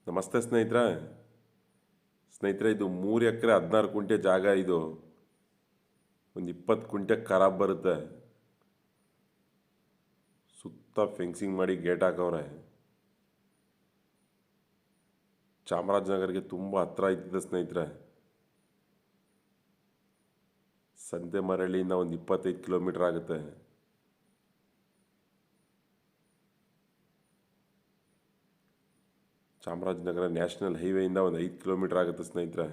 ನಮಸ್ತೆ ಸ್ನೇಹಿತರೆ ಇದು 3 ಎಕರೆ 16 ಗುಂಟೆ ಜಾಗ. ಇದು ಒಂದು 20 ಗುಂಟೆ ಖರಾಬ್ ಬರುತ್ತೆ. ಸುತ್ತ ಫೆನ್ಸಿಂಗ್ ಮಾಡಿ ಗೇಟ್ ಹಾಕವ್ರೆ. ಚಾಮರಾಜನಗರ್ಗೆ ತುಂಬ ಹತ್ರ ಆಯ್ತದೆ ಸ್ನೇಹಿತರೆ. ಸಂತೆಮರಳಿಯಿಂದ ಒಂದು 25 ಕಿಲೋಮೀಟರ್ ಆಗುತ್ತೆ. ಚಾಮರಾಜನಗರ ನ್ಯಾಷನಲ್ ಹೈವೇಯಿಂದ ಒಂದು 5 ಕಿಲೋಮೀಟರ್ ಆಗುತ್ತೆ ಸ್ನೇಹಿತರೆ.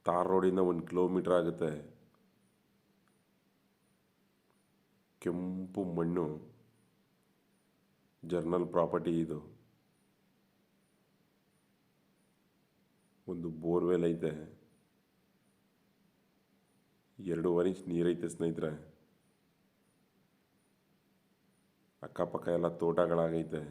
ತಾರ್ ರೋಡಿಂದ 1 ಕಿಲೋಮೀಟರ್ ಆಗುತ್ತೆ. ಕೆಂಪು ಮಣ್ಣು, ಜರ್ನಲ್ ಪ್ರಾಪರ್ಟಿ ಇದು. ಒಂದು ಬೋರ್ವೆಲ್ ಐತೆ. 2.5 ಇಂಚ್ ನೀರೈತೆ ಸ್ನೇಹಿತರೆ. ಅಕ್ಕಪಕ್ಕ ಎಲ್ಲ ತೋಟಗಳಾಗೈತೆ.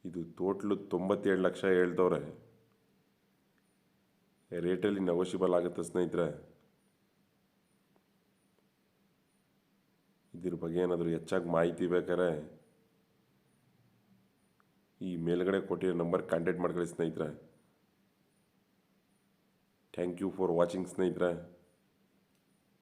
ಇದು ಟೋಟ್ಲು 97 ಲಕ್ಷ ಹೇಳ್ತವ್ರೆ. ರೇಟಲ್ಲಿ ನೆಗೋಷಿಯಬಲ್ ಆಗುತ್ತೆ ಸ್ನೇಹಿತರೆ. ಇದ್ರ ಬಗ್ಗೆ ಏನಾದರೂ ಹೆಚ್ಚಾಗಿ ಮಾಹಿತಿ ಬೇಕಾದ್ರೆ ಈ ಮೇಲ್ಗಡೆ ಕೊಟ್ಟಿರೋ ನಂಬರ್ ಕಾಂಟ್ಯಾಕ್ಟ್ ಮಾಡ್ಕೊಳ್ಳಿ ಸ್ನೇಹಿತರೆ. ಥ್ಯಾಂಕ್ ಯು ಫಾರ್ ವಾಚಿಂಗ್ ಸ್ನೇಹಿತರೆ.